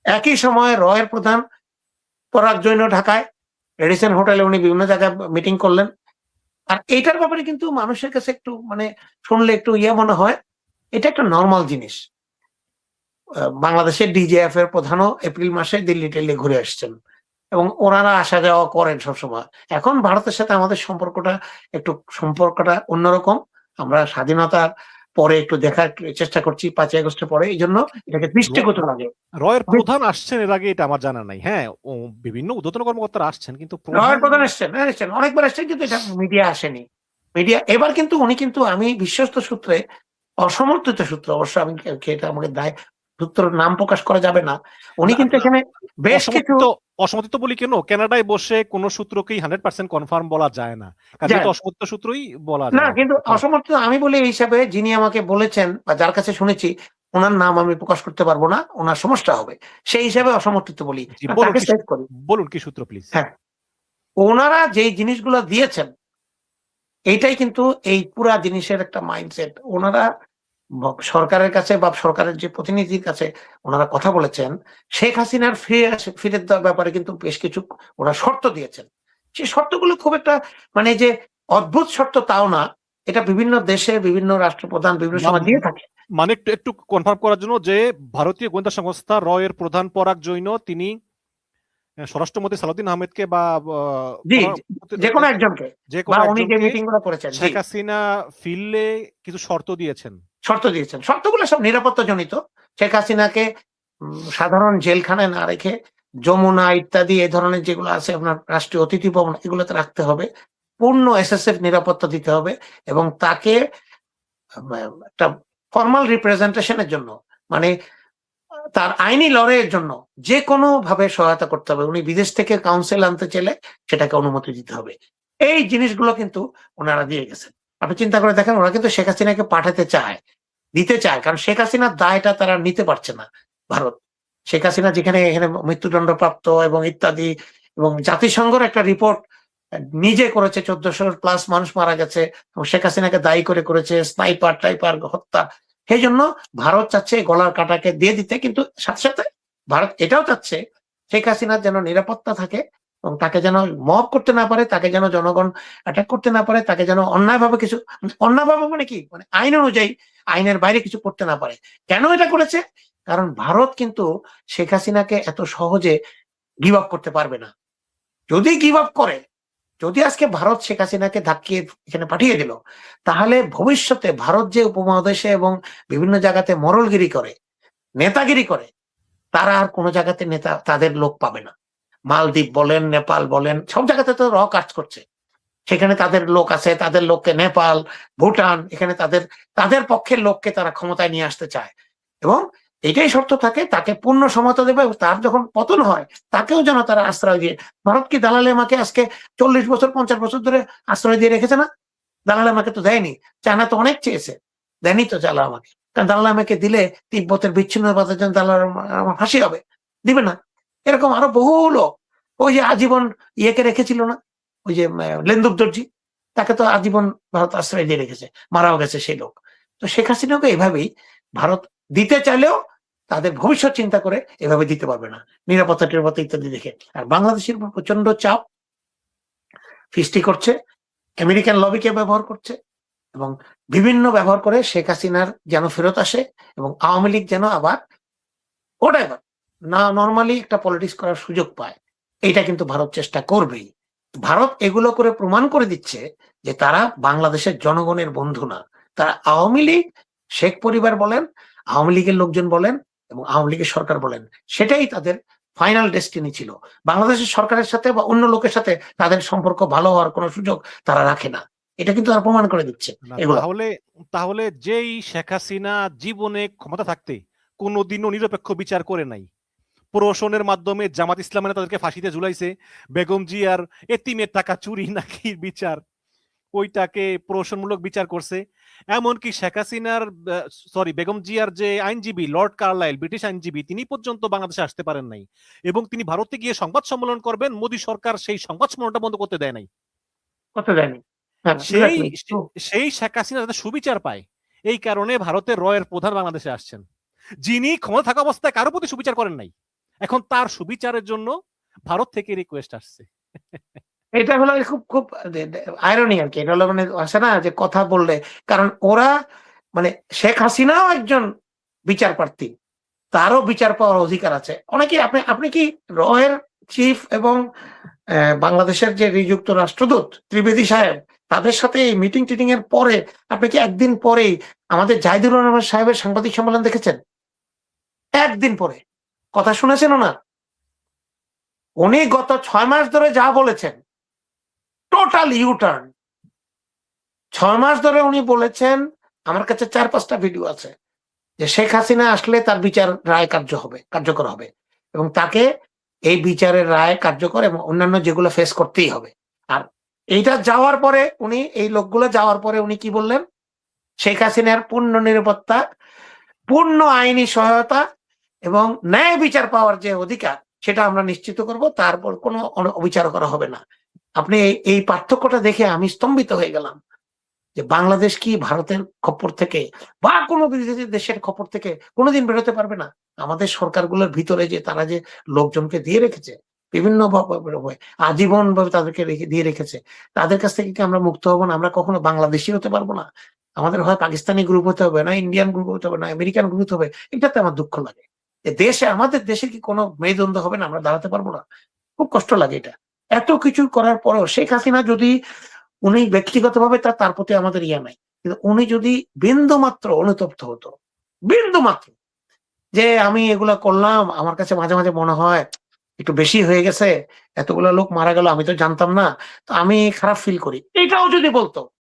একই সময় রয়ের প্রধান পরাগ জৈন ঢাকায় রেডিসন হোটেলে উনি বিভিন্ন জায়গায় মিটিং করলেন। আর এইটার ব্যাপারে কিন্তু মানুষের কাছে একটু মানে শুনলে একটু মনে হয় এটা একটা নর্মাল জিনিস। বাংলাদেশের ডিজিএফ এর প্রধানও এপ্রিল মাসে দিল্লি টিল্লি ঘুরে আসছেন এবং ওনারা আসা যাওয়া করেন সবসময়। এখন ভারতের সাথে আমাদের সম্পর্কটা অন্যরকম। আমরা স্বাধীনতার পরে একটু দেখার চেষ্টা করছি 5ই আগস্টের পরে, এই জন্য এটাকে দৃষ্টিগত লাগে। রয়ের প্রধান আসছেন এর আগে, এটা আমার জানা নাই। হ্যাঁ, বিভিন্ন ঊর্ধ্বতন কর্মকর্তারা আসছেন, কিন্তু রয়ের প্রধান আসছেন অনেকবার আসছেন, কিন্তু এটা মিডিয়া আসেনি। মিডিয়া এবার কিন্তু উনি কিন্তু আমি বিশ্বস্ত সূত্রে, অসমর্থিত সূত্র অবশ্য, আমি এটা আমাকে দায় সূত্রের নাম প্রকাশ করা যাবে না, উনি কিন্তু এখানে বেশ কিছু অসমর্থিত বলি কেন, কানাডায় বসে কোন সূত্রকেই 100% কনফার্ম বলা যায় না, কাজে তো অসমর্থিত সূত্রই বলা যায় না। কিন্তু অসমর্থিত আমি বলি এই হিসাবে, যিনি আমাকে বলেছেন বা যার কাছে শুনেছি ওনার নাম আমি প্রকাশ করতে পারবো না, ওনার সমস্যা হবে, সেই হিসাবে অসমর্থিত বলি। বলুন কি সূত্র প্লিজ। হ্যাঁ, ওনারা যেই জিনিসগুলো দিয়েছেন এইটাই কিন্তু এই পুরা জিনিসের একটা মাইন্ডসেট। ওনারা সরকারের কাছে বা সরকারের যে প্রতিনিধির কাছে ওনারা কথা বলেছেন, শেখ হাসিনার ফিরে দেওয়ার ব্যাপারে কিন্তু বেশ কিছু ওরা শর্ত দিয়েছেন। সেই শর্তগুলো খুব একটা মানে যে অদ্ভুত শর্ত তাও না, এটা বিভিন্ন দেশে বিভিন্ন রাষ্ট্রপ্রধান বিভিন্ন সময় দিয়ে থাকে। মানে একটু কনফার্ম করার জন্য, যে ভারতীয় গোয়েন্দা সংস্থা রয়ের প্রধান পরাগ জৈন তিনি স্বরাষ্ট্রমন্ত্রী সালাউদ্দিন আহমেদকে বা যে কোনো একজনকে শেখ হাসিনা ফিরলে কিছু শর্ত দিয়েছেন। শর্তগুলো সব নিরাপত্তা জনিত। শেখ হাসিনাকে সাধারণ জেলখানায় না রেখে যমুনা ইত্যাদি এই ধরনের যেগুলো আছে আপনার রাষ্ট্রীয় অতিথি ভবন, এগুলোতে রাখতে হবে, পূর্ণ এসএসএফ নিরাপত্তা দিতে হবে, এবং তাকে একটা ফর্মাল রিপ্রেজেন্টেশনের জন্য মানে তার আইনি লড়াইয়ের জন্য যে কোনো ভাবে সহায়তা করতে হবে। উনি বিদেশ থেকে কাউন্সিল আনতে চাইলে সেটাকে অনুমতি দিতে হবে। এই জিনিসগুলো কিন্তু ওনারা দিয়ে গেছেন। আপনি চিন্তা করে দেখেন, ওরা কিন্তু শেখ হাসিনাকে দিতে চায়, কারণ শেখ হাসিনার দায়টা তারা নিতে পারছে না ভারত। শেখ হাসিনা যেখানে এখানে মৃত্যুদণ্ড প্রাপ্ত এবং ইত্যাদি, এবং জাতিসংঘের একটা রিপোর্ট নিজে করেছে, 1400+ মানুষ মারা গেছে, শেখ হাসিনাকে দায়ী করেছে স্নাইপার টাইপার হত্যা। সেই জন্য ভারত চাচ্ছে গলার কাটাকে দিয়ে দিতে, কিন্তু সাথে সাথে ভারত এটাও চাচ্ছে শেখ হাসিনার যেন নিরাপত্তা থাকে, এবং তাকে যেন মব করতে না পারে, তাকে যেন জনগণ অ্যাটাক করতে না পারে, তাকে যেন অন্যায়ভাবে মানে কি মানে আইন অনুযায়ী আইনের বাইরে কিছু করতে না পারে। কেন এটা করেছে? কারণ ভারত কিন্তু শেখ হাসিনাকে এত সহজে গিভ আপ করতে পারবে না। যদি গিভ আপ করে, যদি আজকে ভারত শেখ হাসিনাকে ধাক্কিয়ে এখানে পাঠিয়ে দিল, তাহলে ভবিষ্যতে ভারত যে উপমহাদেশে এবং বিভিন্ন জায়গাতে মরলগিরি করে, নেতাগিরি করে, তারা আর কোনো জায়গাতে তাদের লোক পাবে না। মালদ্বীপ বলেন, নেপাল বলেন, সব জায়গাতে তো কাজ করছে, সেখানে তাদের লোক আছে, তাদের লোককে নেপাল, ভুটান, এখানে তাদের পক্ষের লোককে তারা ক্ষমতায় নিয়ে আসতে চায়, এবং এটাই শর্ত থাকে, তাকে পূর্ণ সমতা দেবে। তার যখন পতন হয় তাকেও যেন তারা আশ্রয় দিয়ে, ভারত কি দালাল আমাকে আজকে 40 বছর 50 বছর ধরে আশ্রয় দিয়ে রেখেছে না? দালাল আমাকে তো দেয়নি। চায়না তো অনেক চেয়েছে, দেয়নি তো দালাল আমাকে। কারণ দালাল আমাকে দিলে তিব্বতের বিচ্ছিন্নতার জন্য দালাল আমার ফাঁসি হবে, দিবে না। এরকম আরো বহু লোক, ওই যে আজীবন ইয়েকে রেখেছিল না, ওই যে লেন্দুক দর্জি, তাকে তো আজীবন ভারত আশ্রয় দিয়ে রেখেছে, মারাও গেছে সেই লোক। তো শেখ হাসিনাকে এভাবেই ভারত দিতে চাইলেও তাদের ভবিষ্যৎ চিন্তা করে এভাবে দিতে পারবে না, নিরাপত্তা ইত্যাদি দেখে। আর বাংলাদেশের উপর প্রচন্ড চাপ সৃষ্টি করছে, আমেরিকান লবিকে ব্যবহার করছে, এবং বিভিন্ন ব্যবহার করে শেখ হাসিনার যেন ফেরত আসে, এবং আওয়ামী লীগ যেন আবার ওটাইবার না নর্মালি একটা পলিটিক্স করার সুযোগ পায়। এইটা কিন্তু ভারত চেষ্টা করবেই। ভারত এগুলো করে প্রমাণ করে দিচ্ছে যে তারা বাংলাদেশের জনগণের বন্ধু না। তারা আওয়ামী লীগ, শেখ পরিবার বলেন, আওয়ামী লীগের লোকজন বলেন, এবং আওয়ামী লীগের সরকার বলেন, সেটাই তাদের ফাইনাল ডেস্টিনি ছিল। বাংলাদেশের সরকারের সাথে বা অন্য লোকের সাথে তাদের সম্পর্ক ভালো হওয়ার কোনো সুযোগ তারা রাখে না। এটা কিন্তু তারা প্রমাণ করে দিচ্ছে। তাহলে যেই শেখ হাসিনা জীবনে ক্ষমতা থাকতে কোনোদিনও নিরপেক্ষ বিচার করে নাই, প্রহসনের মাধ্যমে জামাত ইসলামের তাদেরকে ফাঁসিতে ঝুলাইছে, বেগম জিয়ার এতিমের টাকা চুরি নাকি বিচার, ওইটাকে প্রহসনমূলক বিচার করছে। এমনকি শেখ হাসিনার বেগম জিয়ার যে আইনজীবী লর্ড কার্লাইল, ব্রিটিশ আইনজীবী, তিনি পর্যন্ত বাংলাদেশে আসতে পারেন নাই, এবং তিনি ভারতে গিয়ে সংবাদ সম্মেলন করবেন, মোদী সরকার সেই সংবাদ সম্মেলনটা বন্ধ করতে দেয় নাই। সেই শেখ হাসিনা যাতে সুবিচার পায়, এই কারণে ভারতের রয়ের প্রধান বাংলাদেশে আসছেন, যিনি ক্ষমতা থাকা অবস্থায় কারো প্রতি সুবিচার করেন নাই। এখন তার সুবিচারের জন্য ভারত থেকে রিকোয়েস্ট আসছে। এটা হলো খুব খুব আইরনি আর কি। এটা হলো মানে আছে না যে কথা বললে, কারণ ওরা মানে শেখ হাসিনাও একজন বিচার প্রার্থী, তারও বিচার পাওয়ার অধিকার আছে। অনেকে আপনি আপনি কি রয়ের চিফ এবং বাংলাদেশের যে নিযুক্ত রাষ্ট্রদূত ত্রিবেদী সাহেব, তাদের সাথে এই মিটিং টিটিং এর পরে আপনি কি একদিন পরেই আমাদের জাহিদুর রহমান সাহেবের সাংবাদিক সম্মেলন দেখেছেন? একদিন পরে কথা শুনেছেন ওনার? উনি গত 6 মাস ধরে যা বলেছেন টোটাল ইউটার্ন। 6 মাস ধরে উনি বলেছেন, আমার কাছে 4-5টা ভিডিও আছে, যে শেখ হাসিনা আসলে তার বিচার রায় কার্যকর হবে এবং তাকে এই বিচারের রায় কার্যকর এবং অন্যান্য যেগুলো ফেস করতেই হবে। আর এইটা যাওয়ার পরে উনি এই লোকগুলো যাওয়ার পরে উনি কি বললেন? শেখ হাসিনার পূর্ণ নিরাপত্তা, পূর্ণ আইনি সহায়তা এবং ন্যায় বিচার পাওয়ার যে অধিকার সেটা আমরা নিশ্চিত করব, তারপর কোনো অবিচার করা হবে না। আপনি এই পার্থক্যটা দেখে আমি স্তম্ভিত হয়ে গেলাম যে বাংলাদেশ কি ভারতের খপ্পর থেকে বা কোনো বিদেশি দেশের খপ্পর থেকে কোনোদিন বেরোতে পারবে না? আমাদের সরকারগুলোর ভিতরে যে তারা যে লোকজনকে দিয়ে রেখেছে বিভিন্ন আজীবন ভাবে তাদেরকে দিয়ে রেখেছে, তাদের কাছ থেকে কি আমরা মুক্ত হব না? আমরা কখনো বাংলাদেশি হতে পারবো না? আমাদের হয় পাকিস্তানি গ্রুপ হতে হবে, না ইন্ডিয়ান গ্রুপ হতে হবে, না আমেরিকান গ্রুপ হতে হবে। এটাতে আমার দুঃখ লাগে। দেশে আমাদের দেশে কি কোনো মেরুদণ্ড হবে না? আমরা দাঁড়াতে পারবো না? খুব কষ্ট লাগে এটা। এত কিছু করার পরেও শেখ হাসিনা যদি উনি ব্যক্তিগতভাবে তার প্রতি আমাদের ইয়া নাই, কিন্তু উনি যদি বিন্দু মাত্র অনুতপ্ত হতো, বিন্দু মাত্র, যে আমি এগুলা করলাম, আমার কাছে মাঝে মাঝে মনে হয় একটু বেশি হয়ে গেছে, এতগুলো লোক মারা গেল, আমি তো জানতাম না, তো আমি খারাপ ফিল করি, এটাও যদি বলতো